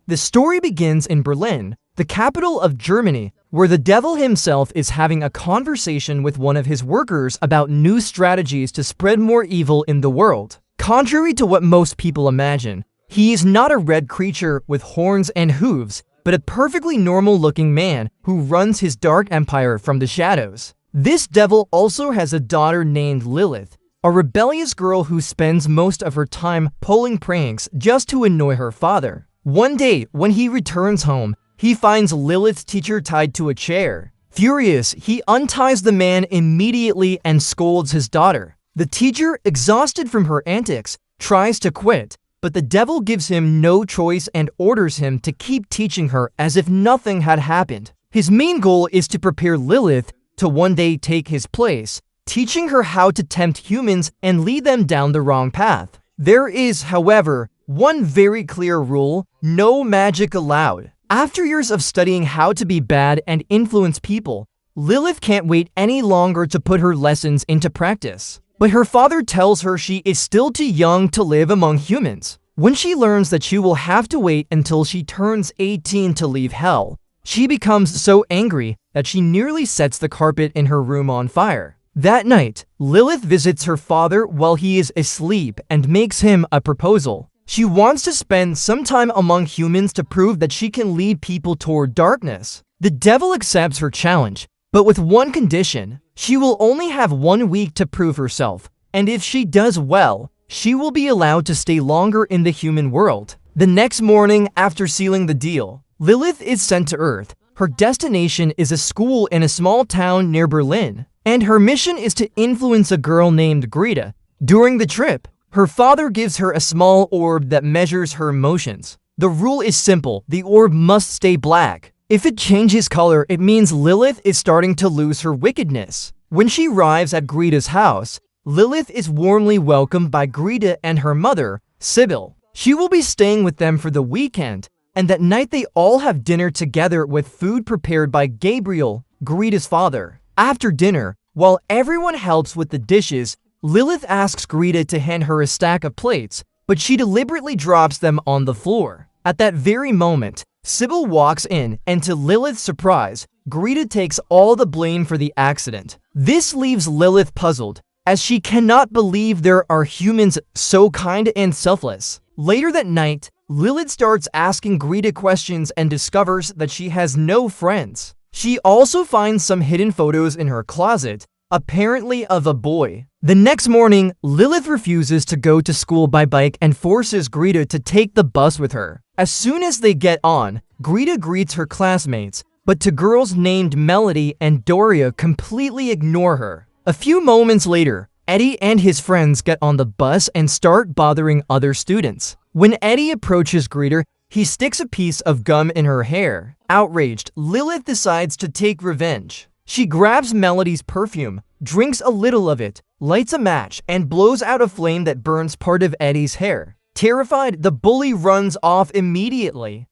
The story begins in Berlin, the capital of Germany, where the devil himself is having a conversation with one of his workers about new strategies to spread more evil in the world. Contrary to what most people imagine, he is not a red creature with horns and hooves, but a perfectly normal-looking man who runs his dark empire from the shadows. This devil also has a daughter named Lilith, a rebellious girl who spends most of her time pulling pranks just to annoy her father. One day, when he returns home, he finds Lilith's teacher tied to a chair. Furious, he unties the man immediately and scolds his daughter. The teacher, exhausted from her antics, tries to quit, but the devil gives him no choice and orders him to keep teaching her as if nothing had happened. His main goal is to prepare Lilith to one day take his place, teaching her how to tempt humans and lead them down the wrong path. There is, however, one very clear rule: no magic allowed. After years of studying how to be bad and influence people, Lilith can't wait any longer to put her lessons into practice. But her father tells her she is still too young to live among humans. When she learns that she will have to wait until she turns 18 to leave hell, she becomes so angry that she nearly sets the carpet in her room on fire. That night, Lilith visits her father while he is asleep and makes him a proposal. She wants to spend some time among humans to prove that she can lead people toward darkness. The devil accepts her challenge, but with one condition: she will only have 1 week to prove herself, and if she does well, she will be allowed to stay longer in the human world. The next morning, after sealing the deal, Lilith is sent to Earth. Her destination is a school in a small town near Berlin, and her mission is to influence a girl named Greta. During the trip, her father gives her a small orb that measures her emotions. The rule is simple: the orb must stay black. If it changes color, it means Lilith is starting to lose her wickedness. When she arrives at Greta's house, Lilith is warmly welcomed by Greta and her mother, Sybil. She will be staying with them for the weekend, and that night they all have dinner together with food prepared by Gabriel, Greta's father. After dinner, while everyone helps with the dishes, Lilith asks Greta to hand her a stack of plates, but she deliberately drops them on the floor. At that very moment, Sybil walks in, and to Lilith's surprise, Greta takes all the blame for the accident. This leaves Lilith puzzled, as she cannot believe there are humans so kind and selfless. Later that night, Lilith starts asking Greta questions and discovers that she has no friends. She also finds some hidden photos in her closet, apparently of a boy. The next morning, Lilith refuses to go to school by bike and forces Greta to take the bus with her. As soon as they get on, Greta greets her classmates, but two girls named Melody and Doria completely ignore her. A few moments later, Eddie and his friends get on the bus and start bothering other students. When Eddie approaches Greta, he sticks a piece of gum in her hair. Outraged, Lilith decides to take revenge. She grabs Melody's perfume, drinks a little of it, lights a match, and blows out a flame that burns part of Eddie's hair. Terrified, the bully runs off immediately.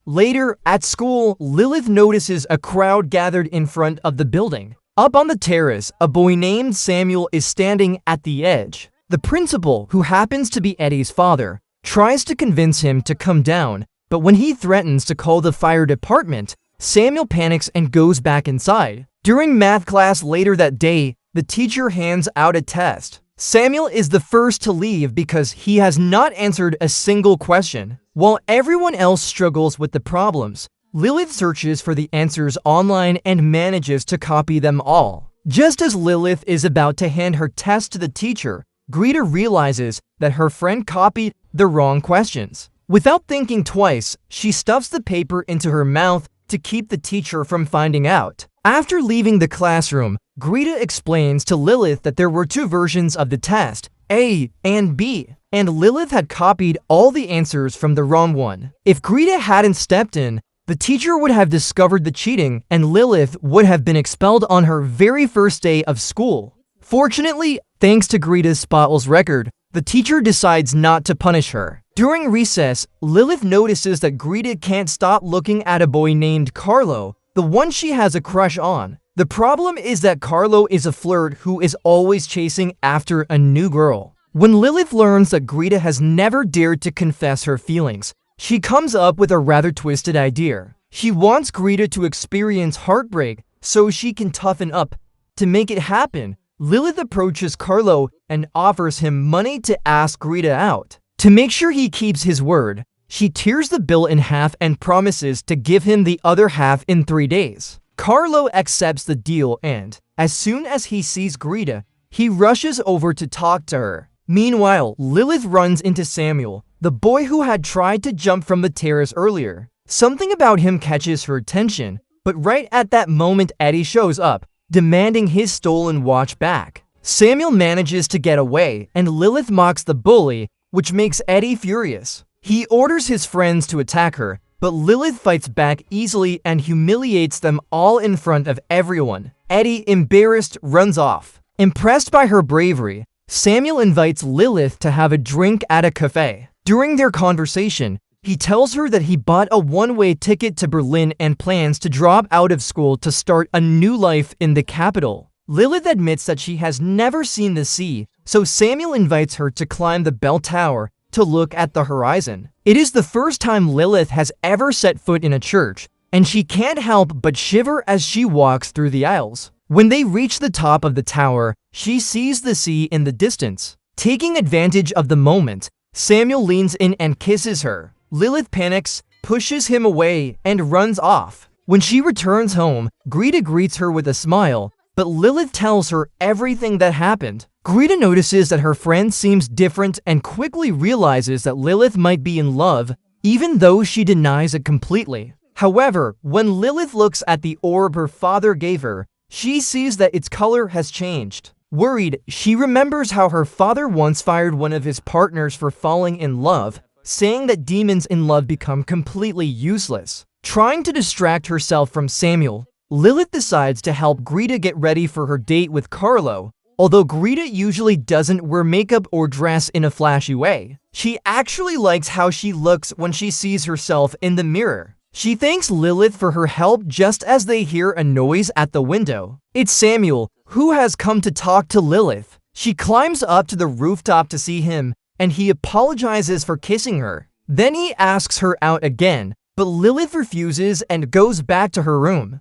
Later, at school, Lilith notices a crowd gathered in front of the building. Up on the terrace, a boy named Samuel is standing at the edge. The principal, who happens to be Eddie's father, tries to convince him to come down, but when he threatens to call the fire department, Samuel panics and goes back inside. During math class later that day, the teacher hands out a test. Samuel is the first to leave because he has not answered a single question. While everyone else struggles with the problems, Lilith searches for the answers online and manages to copy them all. Just as Lilith is about to hand her test to the teacher, Greta realizes that her friend copied the wrong questions. Without thinking twice, she stuffs the paper into her mouth to keep the teacher from finding out. After leaving the classroom, Greta explains to Lilith that there were two versions of the test, A and B, and Lilith had copied all the answers from the wrong one. If Greta hadn't stepped in, the teacher would have discovered the cheating and Lilith would have been expelled on her very first day of school. Fortunately, thanks to Greta's spotless record, the teacher decides not to punish her. During recess, Lilith notices that Greta can't stop looking at a boy named Carlo, the one she has a crush on. The problem is that Carlo is a flirt who is always chasing after a new girl. When Lilith learns that Greta has never dared to confess her feelings, she comes up with a rather twisted idea. She wants Greta to experience heartbreak so she can toughen up. To make it happen, Lilith approaches Carlo and offers him money to ask Greta out. To make sure he keeps his word, she tears the bill in half and promises to give him the other half in 3 days. Carlo accepts the deal and, as soon as he sees Greta, he rushes over to talk to her. Meanwhile, Lilith runs into Samuel, the boy who had tried to jump from the terrace earlier. Something about him catches her attention, but right at that moment Eddie shows up, demanding his stolen watch back. Samuel manages to get away, and Lilith mocks the bully, which makes Eddie furious. He orders his friends to attack her, but Lilith fights back easily and humiliates them all in front of everyone. Eddie, embarrassed, runs off. Impressed by her bravery, Samuel invites Lilith to have a drink at a cafe. During their conversation, he tells her that he bought a one-way ticket to Berlin and plans to drop out of school to start a new life in the capital. Lilith admits that she has never seen the sea, so Samuel invites her to climb the bell tower to look at the horizon. It is the first time Lilith has ever set foot in a church, and she can't help but shiver as she walks through the aisles. When they reach the top of the tower, she sees the sea in the distance. Taking advantage of the moment, Samuel leans in and kisses her. Lilith panics, pushes him away, and runs off. When she returns home, Greta greets her with a smile, but Lilith tells her everything that happened. Greta notices that her friend seems different and quickly realizes that Lilith might be in love, even though she denies it completely. However, when Lilith looks at the orb her father gave her, she sees that its color has changed. Worried, she remembers how her father once fired one of his partners for falling in love, saying that demons in love become completely useless. Trying to distract herself from Samuel, Lilith decides to help Greta get ready for her date with Carlo. Although Greta usually doesn't wear makeup or dress in a flashy way, she actually likes how she looks when she sees herself in the mirror. She thanks Lilith for her help just as they hear a noise at the window. It's Samuel, who has come to talk to Lilith. She climbs up to the rooftop to see him, and he apologizes for kissing her. Then he asks her out again, but Lilith refuses and goes back to her room.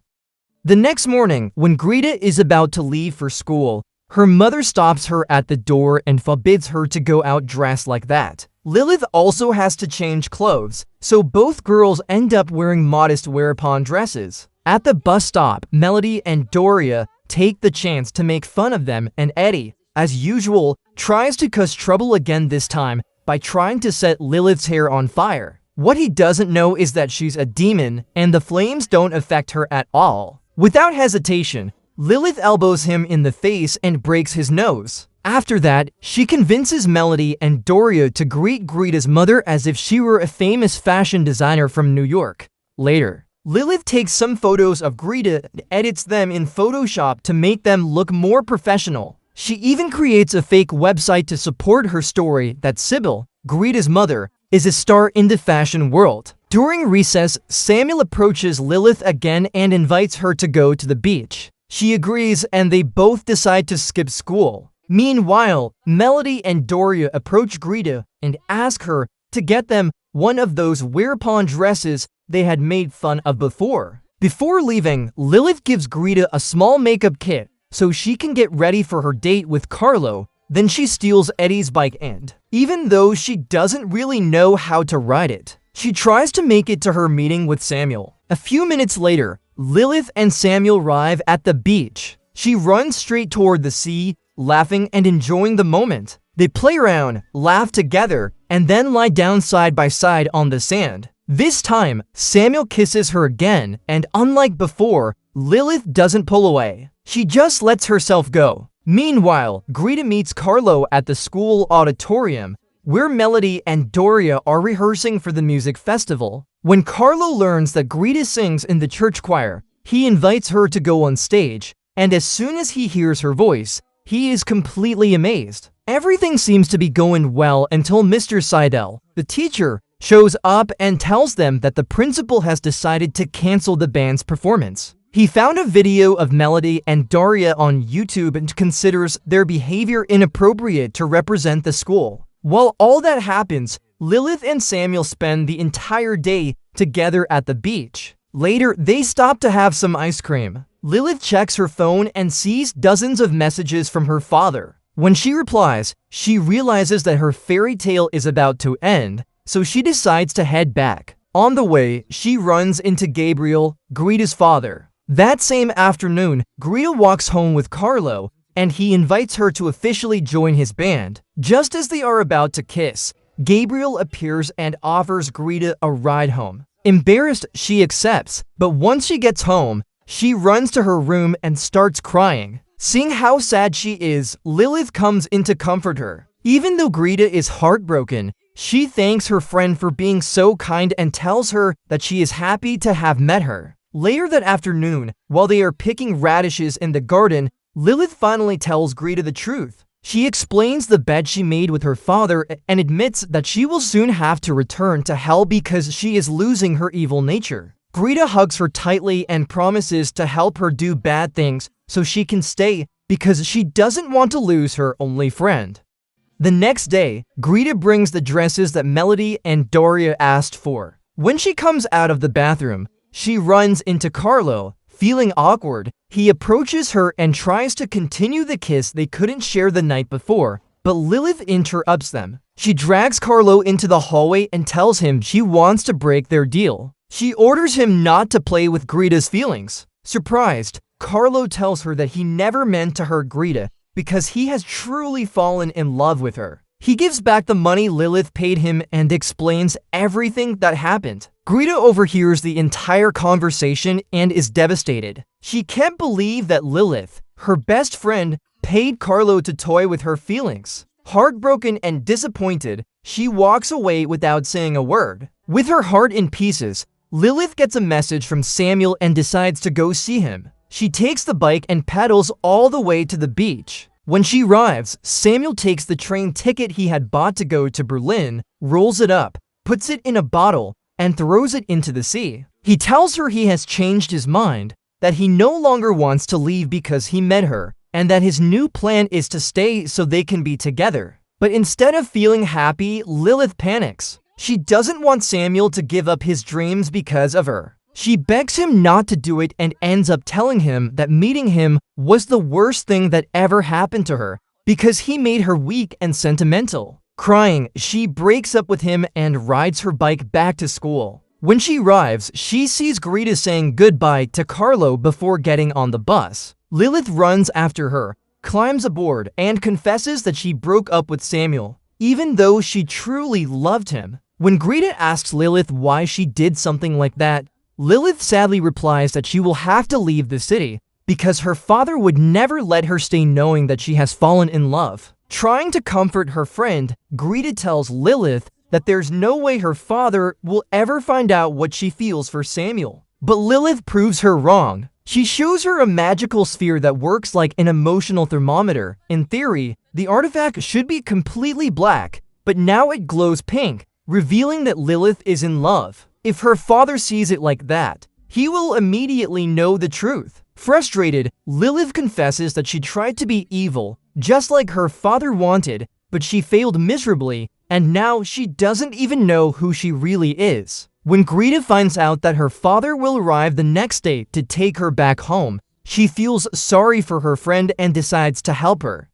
The next morning, when Greta is about to leave for school, her mother stops her at the door and forbids her to go out dressed like that. Lilith also has to change clothes, so both girls end up wearing modest wear-upon dresses. At the bus stop, Melody and Doria take the chance to make fun of them, and Eddie, as usual, tries to cause trouble again, this time by trying to set Lilith's hair on fire. What he doesn't know is that she's a demon, and the flames don't affect her at all. Without hesitation, Lilith elbows him in the face and breaks his nose. After that, she convinces Melody and Doria to greet Greta's mother as if she were a famous fashion designer from New York. Later, Lilith takes some photos of Greta and edits them in Photoshop to make them look more professional. She even creates a fake website to support her story that Sybil, Greta's mother, is a star in the fashion world. During recess, Samuel approaches Lilith again and invites her to go to the beach. She agrees and they both decide to skip school. Meanwhile, Melody and Doria approach Greta and ask her to get them one of those wear-upon dresses they had made fun of before. Before leaving, Lilith gives Greta a small makeup kit so she can get ready for her date with Carlo. Then she steals Eddie's bike and, even though she doesn't really know how to ride it, she tries to make it to her meeting with Samuel. A few minutes later, Lilith and Samuel arrive at the beach. She runs straight toward the sea, laughing and enjoying the moment. They play around, laugh together, and then lie down side by side on the sand. This time, Samuel kisses her again, and unlike before, Lilith doesn't pull away. She just lets herself go. Meanwhile, Greta meets Carlo at the school auditorium, where Melody and Doria are rehearsing for the music festival. When Carlo learns that Greta sings in the church choir, he invites her to go on stage, and as soon as he hears her voice, he is completely amazed. Everything seems to be going well until Mr. Seidel, the teacher, shows up and tells them that the principal has decided to cancel the band's performance. He found a video of Melody and Doria on YouTube and considers their behavior inappropriate to represent the school. While all that happens, Lilith and Samuel spend the entire day together at the beach. Later, they stop to have some ice cream. Lilith checks her phone and sees dozens of messages from her father. When she replies, she realizes that her fairy tale is about to end, so she decides to head back. On the way, she runs into Gabriel, Greta's father. That same afternoon, Greta walks home with Carlo, and he invites her to officially join his band. Just as they are about to kiss, Gabriel appears and offers Greta a ride home. Embarrassed, she accepts, but once she gets home, she runs to her room and starts crying. Seeing how sad she is, Lilith comes in to comfort her. Even though Greta is heartbroken, she thanks her friend for being so kind and tells her that she is happy to have met her. Later that afternoon, while they are picking radishes in the garden, Lilith finally tells Greta the truth. She explains the bet she made with her father and admits that she will soon have to return to hell because she is losing her evil nature. Greta hugs her tightly and promises to help her do bad things so she can stay because she doesn't want to lose her only friend. The next day, Greta brings the dresses that Melody and Daria asked for. When she comes out of the bathroom, she runs into Carlo. Feeling awkward, he approaches her and tries to continue the kiss they couldn't share the night before, but Lilith interrupts them. She drags Carlo into the hallway and tells him she wants to break their deal. She orders him not to play with Greta's feelings. Surprised, Carlo tells her that he never meant to hurt Greta because he has truly fallen in love with her. He gives back the money Lilith paid him and explains everything that happened. Greta overhears the entire conversation and is devastated. She can't believe that Lilith, her best friend, paid Carlo to toy with her feelings. Heartbroken and disappointed, she walks away without saying a word. With her heart in pieces, Lilith gets a message from Samuel and decides to go see him. She takes the bike and pedals all the way to the beach. When she arrives, Samuel takes the train ticket he had bought to go to Berlin, rolls it up, puts it in a bottle, and throws it into the sea. He tells her he has changed his mind, that he no longer wants to leave because he met her, and that his new plan is to stay so they can be together. But instead of feeling happy, Lilith panics. She doesn't want Samuel to give up his dreams because of her. She begs him not to do it and ends up telling him that meeting him was the worst thing that ever happened to her because he made her weak and sentimental. Crying, she breaks up with him and rides her bike back to school. When she arrives, she sees Greta saying goodbye to Carlo before getting on the bus. Lilith runs after her, climbs aboard, and confesses that she broke up with Samuel, even though she truly loved him. When Greta asks Lilith why she did something like that, Lilith sadly replies that she will have to leave the city because her father would never let her stay knowing that she has fallen in love. Trying to comfort her friend, Greta tells Lilith that there's no way her father will ever find out what she feels for Samuel. But Lilith proves her wrong. She shows her a magical sphere that works like an emotional thermometer. In theory, the artifact should be completely black, but now it glows pink, revealing that Lilith is in love. If her father sees it like that, he will immediately know the truth. Frustrated, Lilith confesses that she tried to be evil, just like her father wanted, but she failed miserably, and now she doesn't even know who she really is. When Greta finds out that her father will arrive the next day to take her back home, she feels sorry for her friend and decides to help her.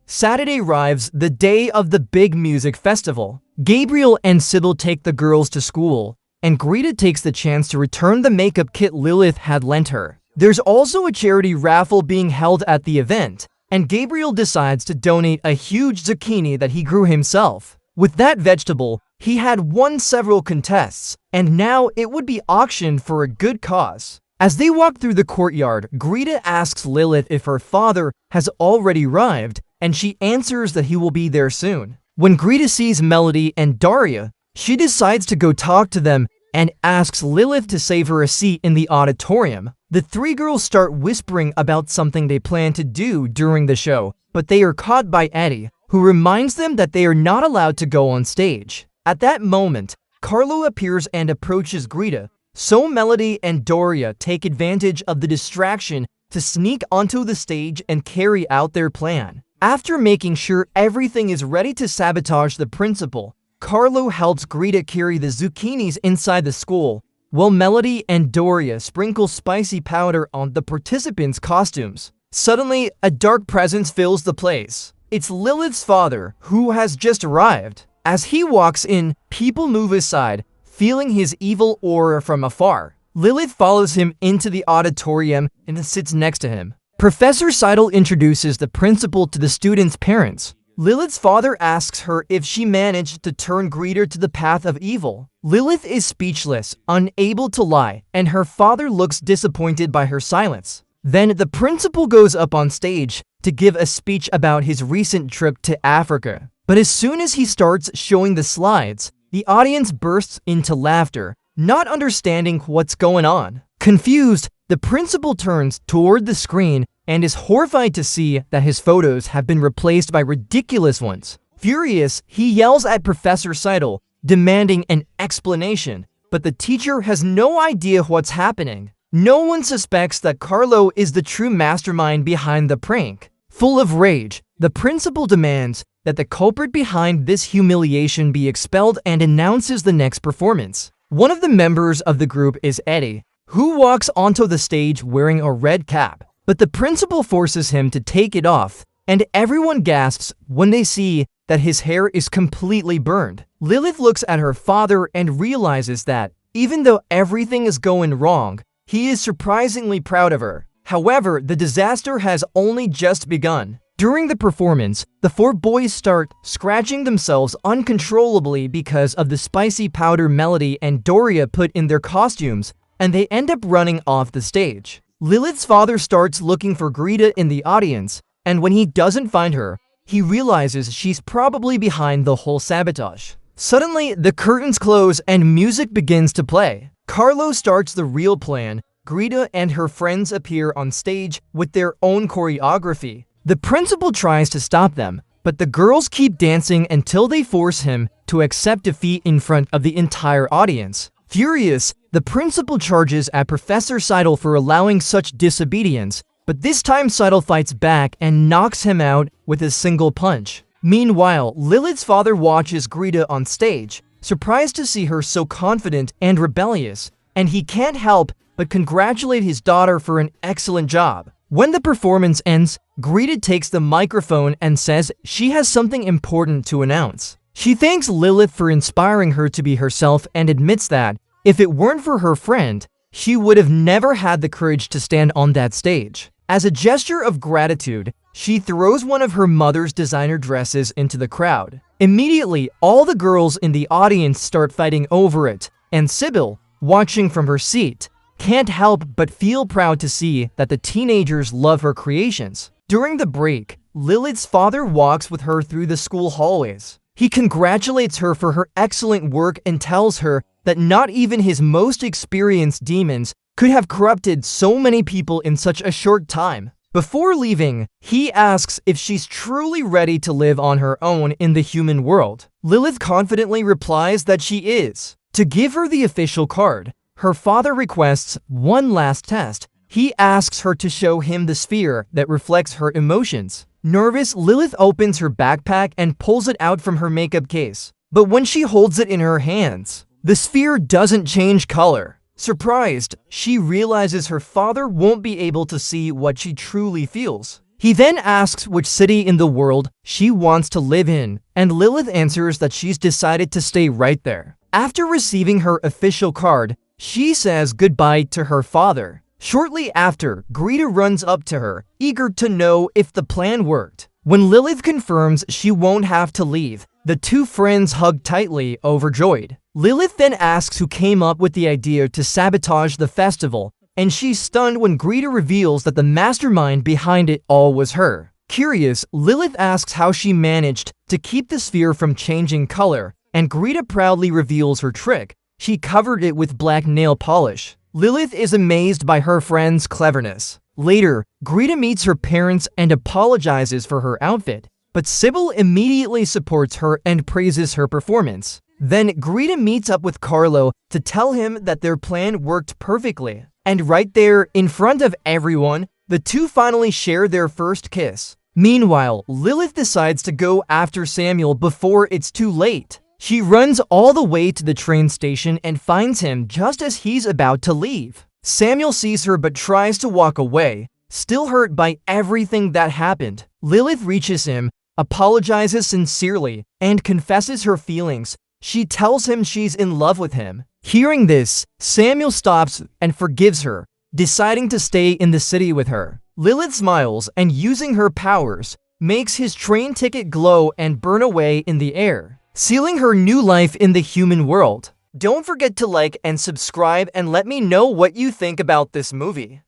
Saturday arrives, the day of the big music festival. Gabriel and Sybil take the girls to school, and Greta takes the chance to return the makeup kit Lilith had lent her. There's also a charity raffle being held at the event, and Gabriel decides to donate a huge zucchini that he grew himself. With that vegetable, he had won several contests, and now it would be auctioned for a good cause. As they walk through the courtyard, Greta asks Lilith if her father has already arrived, and she answers that he will be there soon. When Greta sees Melody and Daria, she decides to go talk to them and asks Lilith to save her a seat in the auditorium. The three girls start whispering about something they plan to do during the show, but they are caught by Eddie, who reminds them that they are not allowed to go on stage. At that moment, Carlo appears and approaches Greta, so Melody and Daria take advantage of the distraction to sneak onto the stage and carry out their plan. After making sure everything is ready to sabotage the principal, Carlo helps Greta carry the zucchinis inside the school, while Melody and Doria sprinkle spicy powder on the participants' costumes. Suddenly, a dark presence fills the place. It's Lilith's father, who has just arrived. As he walks in, people move aside, feeling his evil aura from afar. Lilith follows him into the auditorium and sits next to him. Professor Seidel introduces the principal to the students' parents. Lilith's father asks her if she managed to turn Greta to the path of evil. Lilith is speechless, unable to lie, and her father looks disappointed by her silence. Then the principal goes up on stage to give a speech about his recent trip to Africa. But as soon as he starts showing the slides, the audience bursts into laughter, not understanding what's going on. Confused, the principal turns toward the screen and is horrified to see that his photos have been replaced by ridiculous ones. Furious, he yells at Professor Seidel, demanding an explanation, but the teacher has no idea what's happening. No one suspects that Carlo is the true mastermind behind the prank. Full of rage, the principal demands that the culprit behind this humiliation be expelled and announces the next performance. One of the members of the group is Eddie, who walks onto the stage wearing a red cap, but the principal forces him to take it off, and everyone gasps when they see that his hair is completely burned. Lilith looks at her father and realizes that, even though everything is going wrong, he is surprisingly proud of her. However, the disaster has only just begun. During the performance, the four boys start scratching themselves uncontrollably because of the spicy powder Melody and Doria put in their costumes, and they end up running off the stage. Lilith's father starts looking for Greta in the audience, and when he doesn't find her, he realizes she's probably behind the whole sabotage. Suddenly, the curtains close and music begins to play. Carlo starts the real plan. Greta and her friends appear on stage with their own choreography. The principal tries to stop them, but the girls keep dancing until they force him to accept defeat in front of the entire audience. Furious, the principal charges at Professor Seidel for allowing such disobedience, but this time Seidel fights back and knocks him out with a single punch. Meanwhile, Lilith's father watches Greta on stage, surprised to see her so confident and rebellious, and he can't help but congratulate his daughter for an excellent job. When the performance ends, Greta takes the microphone and says she has something important to announce. She thanks Lilith for inspiring her to be herself and admits that, if it weren't for her friend, she would have never had the courage to stand on that stage. As a gesture of gratitude, she throws one of her mother's designer dresses into the crowd. Immediately, all the girls in the audience start fighting over it, and Sybil, watching from her seat, can't help but feel proud to see that the teenagers love her creations. During the break, Lilith's father walks with her through the school hallways. He congratulates her for her excellent work and tells her that not even his most experienced demons could have corrupted so many people in such a short time. Before leaving, he asks if she's truly ready to live on her own in the human world. Lilith confidently replies that she is. To give her the official card, her father requests one last test. He asks her to show him the sphere that reflects her emotions. Nervous, Lilith opens her backpack and pulls it out from her makeup case. But when she holds it in her hands, the sphere doesn't change color. Surprised, she realizes her father won't be able to see what she truly feels. He then asks which city in the world she wants to live in, and Lilith answers that she's decided to stay right there. After receiving her official card, she says goodbye to her father. Shortly after, Greta runs up to her, eager to know if the plan worked. When Lilith confirms she won't have to leave, the two friends hug tightly, overjoyed. Lilith then asks who came up with the idea to sabotage the festival, and she's stunned when Greta reveals that the mastermind behind it all was her. Curious, Lilith asks how she managed to keep the sphere from changing color, and Greta proudly reveals her trick. She covered it with black nail polish. Lilith is amazed by her friend's cleverness. Later, Greta meets her parents and apologizes for her outfit, but Sybil immediately supports her and praises her performance. Then Greta meets up with Carlo to tell him that their plan worked perfectly. And right there, in front of everyone, the two finally share their first kiss. Meanwhile, Lilith decides to go after Samuel before it's too late. She runs all the way to the train station and finds him just as he's about to leave. Samuel sees her but tries to walk away, still hurt by everything that happened. Lilith reaches him, apologizes sincerely, and confesses her feelings. She tells him she's in love with him. Hearing this, Samuel stops and forgives her, deciding to stay in the city with her. Lilith smiles and, using her powers, makes his train ticket glow and burn away in the air, sealing her new life in the human world. Don't forget to like and subscribe and let me know what you think about this movie.